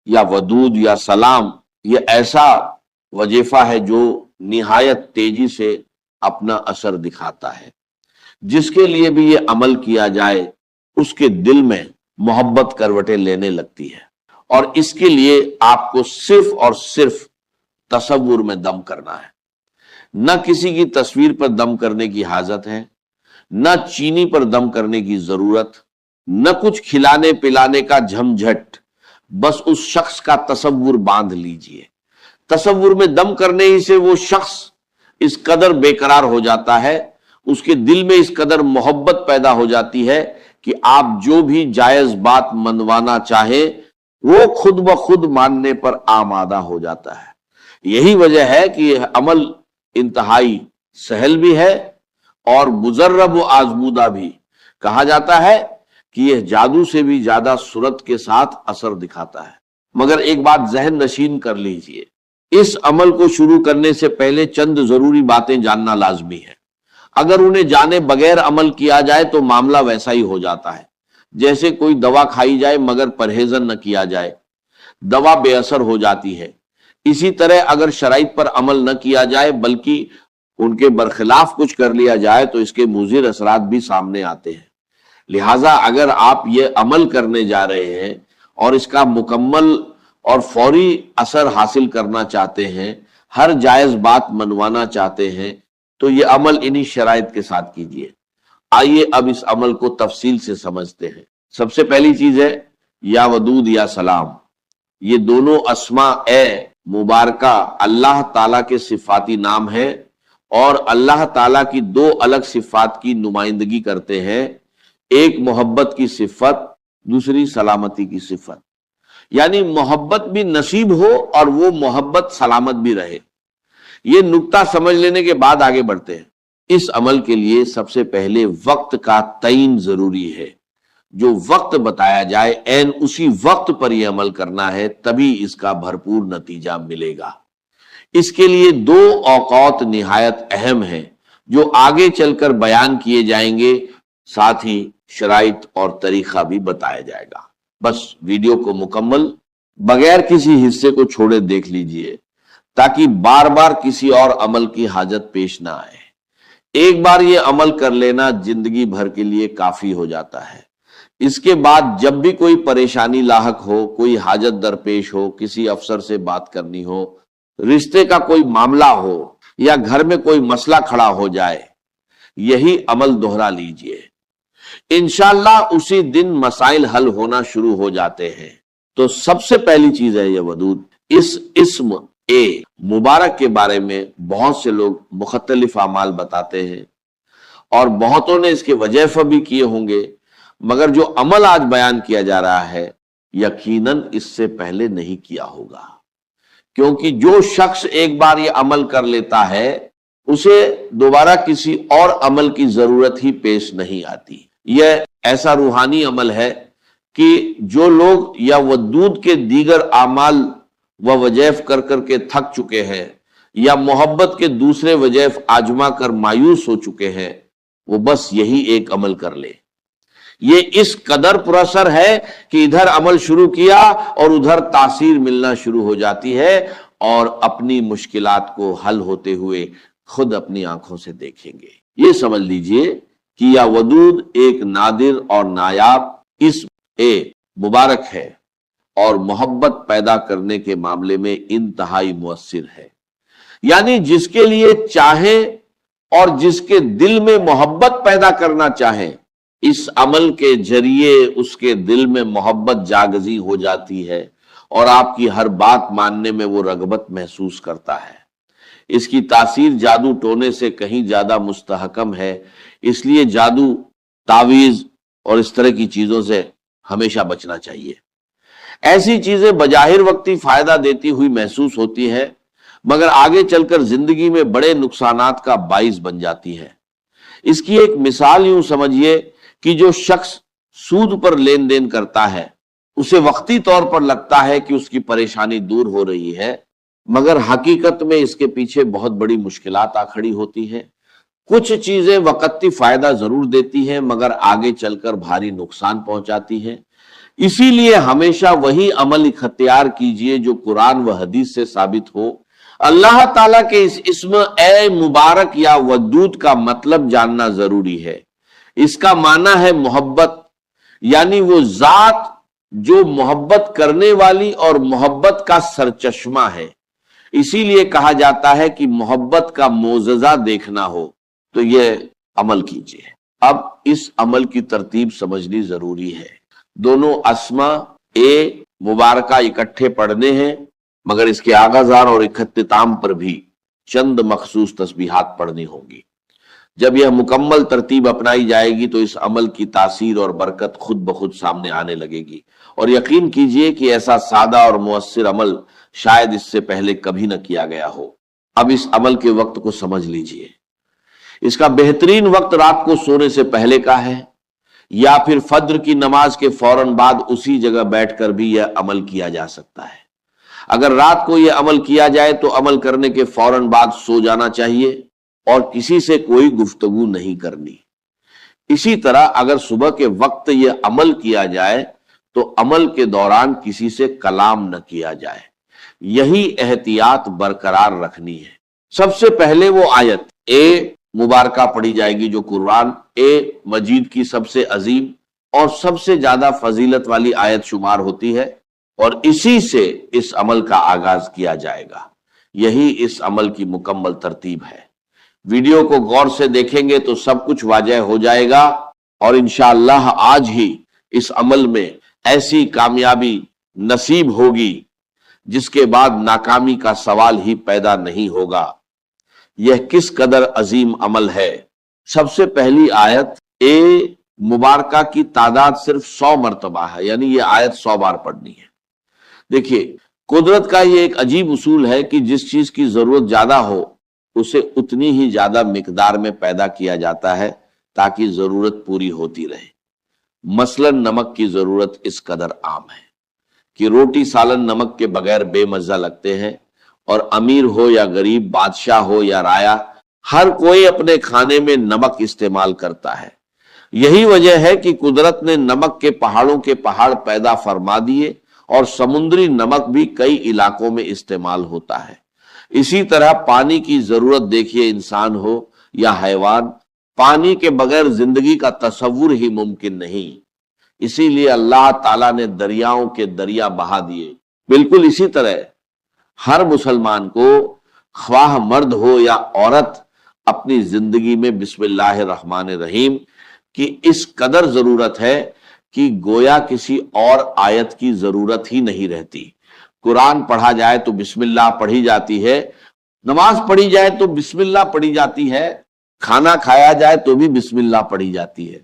या वदूद या सलाम, ये ऐसा वजीफा है जो निहायत तेजी से अपना असर दिखाता है। जिसके लिए भी ये अमल किया जाए उसके दिल में मोहब्बत करवटें लेने लगती है। और इसके लिए आपको सिर्फ और सिर्फ तसव्वुर में दम करना है। न किसी की तस्वीर पर दम करने की हाजत है, न चीनी पर दम करने की जरूरत, न कुछ खिलाने पिलाने का झमझट। बस उस शख्स का तसव्वुर बांध लीजिए। तसव्वुर में दम करने ही से वो शख्स इस कदर बेकरार हो जाता है, उसके दिल में इस कदर मोहब्बत पैदा हो जाती है कि आप जो भी जायज बात मनवाना चाहे वो खुद ब खुद मानने पर आमादा हो जाता है। यही वजह है कि यह अमल इंतहाई सहल भी है और मुजर्रब व आजमूदा भी। कहा जाता है कि यह जादू से भी ज्यादा सूरत के साथ असर दिखाता है। मगर एक बात जहन नशीन कर लीजिए, इस अमल को शुरू करने से पहले चंद जरूरी बातें जानना लाजमी है। अगर उन्हें जाने बगैर अमल किया जाए तो मामला वैसा ही हो जाता है जैसे कोई दवा खाई जाए मगर परहेजन न किया जाए, दवा बेअसर हो जाती है। इसी तरह अगर शराइत पर अमल न किया जाए बल्कि उनके बरखिलाफ कुछ कर लिया जाए तो इसके मुज़िर असरात भी सामने आते हैं। लिहाजा अगर आप ये अमल करने जा रहे हैं और इसका मुकम्मल और फौरी असर हासिल करना चाहते हैं, हर जायज बात मनवाना चाहते हैं, तो ये अमल इन्हीं शराइत के साथ कीजिए। आइए अब इस अमल को तफसील से समझते हैं। सबसे पहली चीज है या वदूद या सलाम। ये दोनों अस्मा ए मुबारका अल्लाह ताला के सिफाती नाम है और अल्लाह ताला की दो अलग सिफात की नुमाइंदगी करते हैं। एक मोहब्बत की सिफत, दूसरी सलामती की सिफत। यानी मोहब्बत भी नसीब हो और वो मोहब्बत सलामत भी रहे। ये नुक्ता समझ लेने के बाद आगे बढ़ते हैं। इस अमल के लिए सबसे पहले वक्त का तयन जरूरी है। जो वक्त बताया जाए ऐन उसी वक्त पर यह अमल करना है, तभी इसका भरपूर नतीजा मिलेगा। इसके लिए दो औकात निहायत अहम हैं जो आगे चलकर बयान किए जाएंगे, साथ ही शराइत और तरीका भी बताया जाएगा। बस वीडियो को मुकम्मल बगैर किसी हिस्से को छोड़े देख लीजिए ताकि बार बार किसी और अमल की हाजत पेश ना आए। एक बार ये अमल कर लेना जिंदगी भर के लिए काफी हो जाता है। इसके बाद जब भी कोई परेशानी लाहक हो, कोई हाजत दरपेश हो, किसी अफसर से बात करनी हो, रिश्ते का कोई मामला हो या घर में कोई मसला खड़ा हो जाए, यही अमल दोहरा लीजिए। इंशाअल्लाह उसी दिन मसाइल हल होना शुरू हो जाते हैं। तो सबसे पहली चीज है ये वदूद। इस इस्म ए मुबारक के बारे में बहुत से लोग मुख्तलिफ अमाल बताते हैं और बहुतों ने इसके वजीफा भी किए होंगे, मगर जो अमल आज बयान किया जा रहा है यकीनन इससे पहले नहीं किया होगा। क्योंकि जो शख्स एक बार ये अमल कर लेता है उसे दोबारा किसी और अमल की जरूरत ही पेश नहीं आती। यह ऐसा रूहानी अमल है कि जो लोग या वदूद के दीगर आमाल व वजैफ कर करके थक चुके हैं या मोहब्बत के दूसरे वजैफ आजमा कर मायूस हो चुके हैं, वो बस यही एक अमल कर ले। ये इस कदर पुरअसर है कि इधर अमल शुरू किया और उधर तासीर मिलना शुरू हो जाती है और अपनी मुश्किलात को हल होते हुए खुद अपनी आंखों से देखेंगे। ये समझ लीजिए कि या वदूद एक नादिर और नायाब इस्म ए मुबारक है और मोहब्बत पैदा करने के मामले में इंतहाई मुअस्सिर है। यानी जिसके लिए चाहे और जिसके दिल में मोहब्बत पैदा करना चाहे, इस अमल के जरिए उसके दिल में मोहब्बत जागजी हो जाती है और आपकी हर बात मानने में वो रगबत महसूस करता है। इसकी तासीर जादू टोने से कहीं ज्यादा मुस्तहकम है। इसलिए जादू, तावीज और इस तरह की चीजों से हमेशा बचना चाहिए। ऐसी चीजें बजाहिर वक्ती फायदा देती हुई महसूस होती है, मगर आगे चलकर जिंदगी में बड़े नुकसानात का बाइस बन जाती है। इसकी एक मिसाल यूं समझिए कि जो शख्स सूद पर लेन देन करता है, उसे वक्ती तौर पर लगता है कि उसकी परेशानी दूर हो रही है, मगर हकीकत में इसके पीछे बहुत बड़ी मुश्किलात आ खड़ी होती हैं। कुछ चीजें वक्ती फायदा जरूर देती हैं मगर आगे चलकर भारी नुकसान पहुंचाती हैं। इसीलिए हमेशा वही अमल इख्तियार कीजिए जो कुरान व हदीस से साबित हो। अल्लाह ताला के इस इस्म ए मुबारक या वदूद का मतलब जानना जरूरी है। इसका माना है मोहब्बत, यानी वो जात जो मोहब्बत करने वाली और मोहब्बत का सरचश्मा है। इसीलिए कहा जाता है कि मोहब्बत का मोजज़ा देखना हो तो ये अमल कीजिए। अब इस अमल की तरतीब समझनी जरूरी है। दोनों अस्मा ए मुबारका इकट्ठे पढ़ने हैं, मगर इसके आगाज़ार और इख्तिताम पर भी चंद मखसूस तस्बीहात पढ़नी होगी। जब यह मुकम्मल तरतीब अपनाई जाएगी तो इस अमल की तासीर और बरकत खुद ब खुद सामने आने लगेगी। और यकीन कीजिए कि ऐसा सादा और मुअस्सिर अमल शायद इससे पहले कभी न किया गया हो। अब इस अमल के वक्त को समझ लीजिए। इसका बेहतरीन वक्त रात को सोने से पहले का है, या फिर फज्र की नमाज के फौरन बाद उसी जगह बैठकर भी यह अमल किया जा सकता है। अगर रात को यह अमल किया जाए तो अमल करने के फौरन बाद सो जाना चाहिए और किसी से कोई गुफ्तगू नहीं करनी। इसी तरह अगर सुबह के वक्त यह अमल किया जाए तो अमल के दौरान किसी से कलाम न किया जाए। यही एहतियात बरकरार रखनी है। सबसे पहले वो आयत ए मुबारका पढ़ी जाएगी जो कुरान ए मजीद की सबसे अजीम और सबसे ज्यादा फजीलत वाली आयत शुमार होती है, और इसी से इस अमल का आगाज किया जाएगा। यही इस अमल की मुकम्मल तरतीब है। वीडियो को गौर से देखेंगे तो सब कुछ वाजह हो जाएगा, और इंशाअल्लाह आज ही इस अमल में ऐसी कामयाबी नसीब होगी जिसके बाद नाकामी का सवाल ही पैदा नहीं होगा। यह किस कदर अजीम अमल है। सबसे पहली आयत ए मुबारका की तादाद सिर्फ 100 मरतबा है, यानी यह आयत 100 बार पढ़नी है। देखिए, कुदरत का यह एक अजीब उसूल है कि जिस चीज की जरूरत ज्यादा हो उसे उतनी ही ज्यादा मिकदार में पैदा किया जाता है ताकि जरूरत पूरी होती रहे। मसलन नमक की जरूरत इस कदर आम है कि रोटी सालन नमक के बगैर बेमजा लगते हैं, और अमीर हो या गरीब, बादशाह हो या राया, हर कोई अपने खाने में नमक इस्तेमाल करता है। यही वजह है कि कुदरत ने नमक के पहाड़ों के पहाड़ पैदा फरमा दिए, और समुद्री नमक भी कई इलाकों में इस्तेमाल होता है। इसी तरह पानी की जरूरत देखिए, इंसान हो या हैवान, पानी के बगैर जिंदगी का तसव्वुर ही मुमकिन नहीं। इसीलिए अल्लाह ताला ने दरियाओं के दरिया बहा दिए। बिल्कुल इसी तरह हर मुसलमान को, ख्वाह मर्द हो या औरत, अपनी जिंदगी में बिस्मिल्लाहिर्रहमानिर्रहीम की इस कदर जरूरत है कि गोया किसी और आयत की जरूरत ही नहीं रहती। कुरान पढ़ा जाए तो बिस्मिल्लाह पढ़ी जाती है, नमाज पढ़ी जाए तो बिस्मिल्लाह पढ़ी जाती है, खाना खाया जाए तो भी बिस्मिल्लाह पढ़ी जाती है।